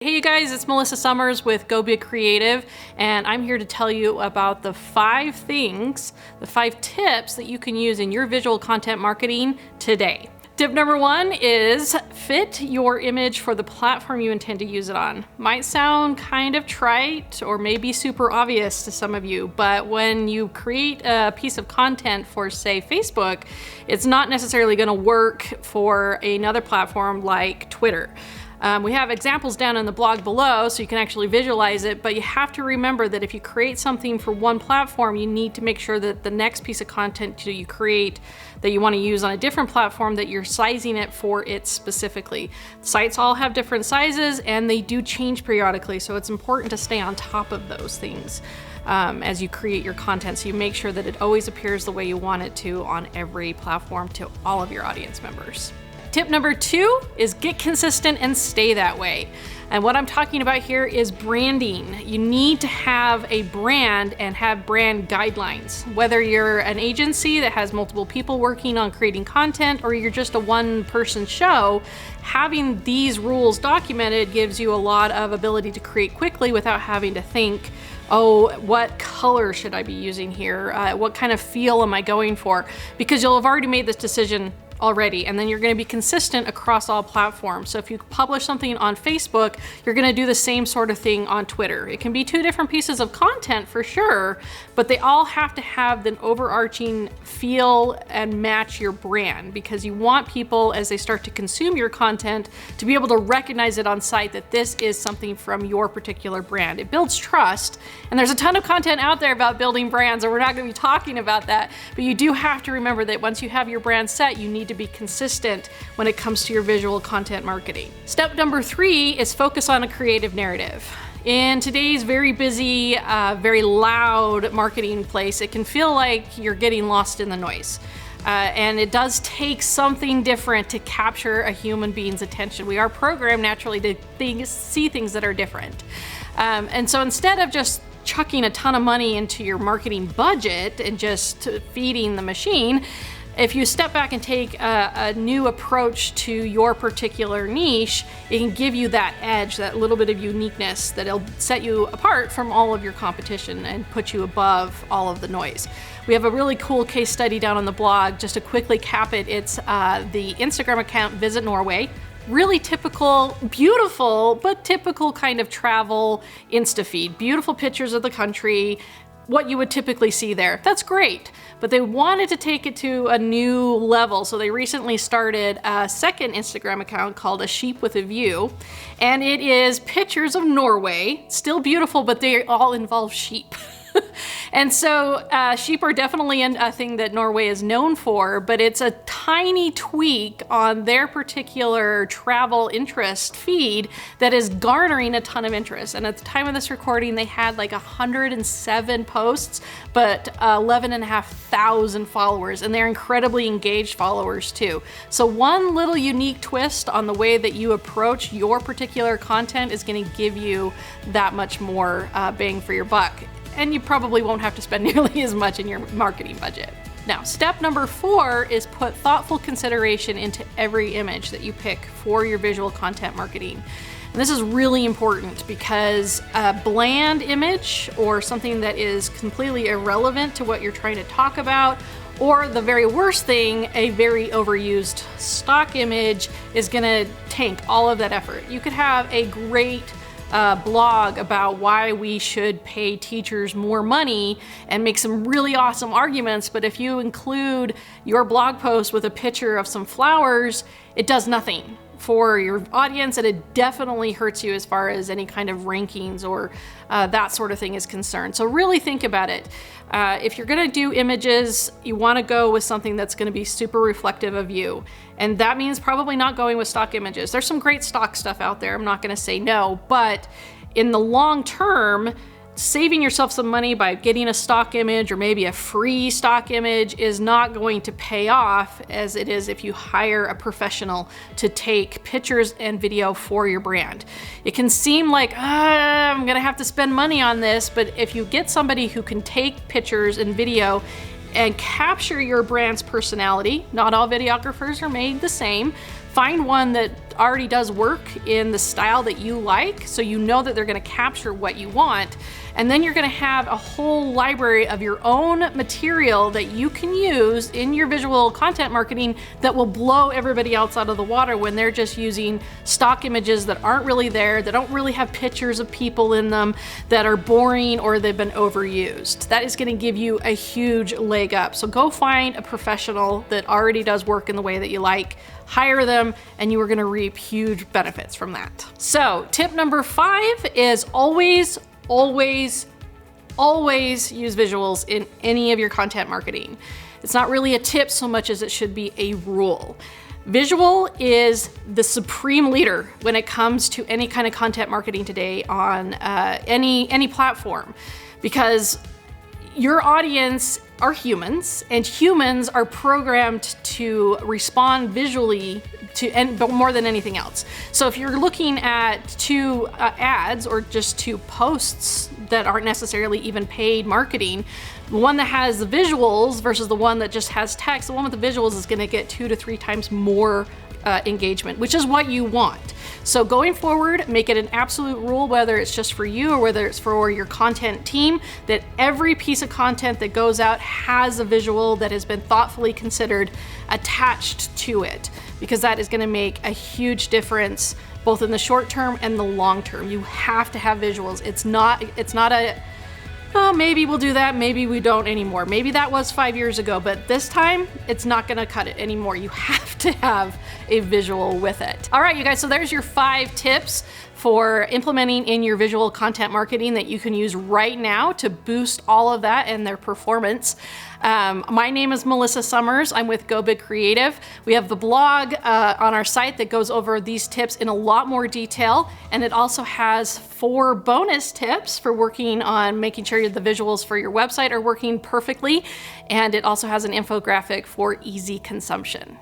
Hey you guys, it's Melissa Summers with Go Big Creative, and I'm here to tell you about the 5 tips that you can use in your visual content marketing today. Tip number 1 is fit your image for the platform you intend to use it on. Might sound kind of trite or maybe super obvious to some of you, but when you create a piece of content for, say, Facebook, it's not necessarily going to work for another platform like Twitter. We have examples down in the blog below so you can actually visualize it, but you have to remember that if you create something for one platform, you need to make sure that the next piece of content you create that you want to use on a different platform, that you're sizing it for it specifically. Sites all have different sizes and they do change periodically, so it's important to stay on top of those things as you create your content, so you make sure that it always appears the way you want it to on every platform to all of your audience members. Tip number 2 is get consistent and stay that way. And what I'm talking about here is branding. You need to have a brand and have brand guidelines. Whether you're an agency that has multiple people working on creating content or you're just a one-person show, having these rules documented gives you a lot of ability to create quickly without having to think, oh, what color should I be using here? What kind of feel am I going for? Because you'll have already made this decision already, and then you're going to be consistent across all platforms. So if you publish something on Facebook, you're going to do the same sort of thing on Twitter. It can be 2 different pieces of content for sure, but they all have to have the overarching feel and match your brand, because you want people, as they start to consume your content, to be able to recognize it on site that this is something from your particular brand. It builds trust, and there's a ton of content out there about building brands, and we're not going to be talking about that, but you do have to remember that once you have your brand set, you need to be consistent when it comes to your visual content marketing. Step number 3 is focus on a creative narrative. In today's very busy, very loud marketing place, it can feel like you're getting lost in the noise. And it does take something different to capture a human being's attention. We are programmed naturally to see things that are different. And so instead of just chucking a ton of money into your marketing budget and just feeding the machine, if you step back and take a new approach to your particular niche, it can give you that edge, that little bit of uniqueness that'll set you apart from all of your competition and put you above all of the noise. We have a really cool case study down on the blog. Just to quickly cap it, it's the Instagram account Visit Norway. Really typical, beautiful, but typical kind of travel Insta feed. Beautiful pictures of the country, what you would typically see there. That's great, but they wanted to take it to a new level, so they recently started a second Instagram account called A Sheep with a View, and it is pictures of Norway. Still beautiful, but they all involve sheep. And so sheep are definitely a thing that Norway is known for, but it's a tiny tweak on their particular travel interest feed that is garnering a ton of interest. And at the time of this recording, they had like 107 posts, but 11,500 followers, and they're incredibly engaged followers too. So one little unique twist on the way that you approach your particular content is going to give you that much more bang for your buck. And you probably won't have to spend nearly as much in your marketing budget. Now, step number 4 is put thoughtful consideration into every image that you pick for your visual content marketing. And this is really important because a bland image or something that is completely irrelevant to what you're trying to talk about, or the very worst thing, a very overused stock image, is gonna tank all of that effort. You could have a great blog about why we should pay teachers more money and make some really awesome arguments, but if you include your blog post with a picture of some flowers, it does nothing for your audience, and it definitely hurts you as far as any kind of rankings or that sort of thing is concerned. So really think about it. If you're gonna do images, you wanna go with something that's gonna be super reflective of you. And that means probably not going with stock images. There's some great stock stuff out there, I'm not gonna say no, but in the long term, saving yourself some money by getting a stock image or maybe a free stock image is not going to pay off as it is if you hire a professional to take pictures and video for your brand. It can seem like, I'm gonna have to spend money on this, but if you get somebody who can take pictures and video and capture your brand's personality, not all videographers are made the same, find one that that already does work in the style that you like, so you know that they're gonna capture what you want. And then you're gonna have a whole library of your own material that you can use in your visual content marketing that will blow everybody else out of the water when they're just using stock images that aren't really there, that don't really have pictures of people in them, that are boring or they've been overused. That is gonna give you a huge leg up. So go find a professional that already does work in the way that you like, hire them, and you are gonna reap huge benefits from that. So tip number 5 is always use visuals in any of your content marketing. It's not really a tip so much as it should be a rule. Visual is the supreme leader when it comes to any kind of content marketing today on any platform, because your audience are humans, and humans are programmed to respond visually but more than anything else. So if you're looking at 2 ads or just 2 posts that aren't necessarily even paid marketing, the one that has the visuals versus the one that just has text, the one with the visuals is gonna get 2 to 3 times more engagement, which is what you want. So going forward, make it an absolute rule, whether it's just for you or whether it's for your content team, that every piece of content that goes out has a visual that has been thoughtfully considered attached to it, because that is going to make a huge difference both in the short term and the long term. You have to have visuals. It's not a, oh, maybe we'll do that, maybe we don't anymore. Maybe that was 5 years ago, but this time it's not gonna cut it anymore. You have to have a visual with it. All right, you guys, so there's your 5 tips for implementing in your visual content marketing that you can use right now to boost all of that and their performance. My name is Melissa Summers. I'm with Go Big Creative. We have the blog on our site that goes over these tips in a lot more detail, and it also has 4 bonus tips for working on making sure the visuals for your website are working perfectly, and it also has an infographic for easy consumption.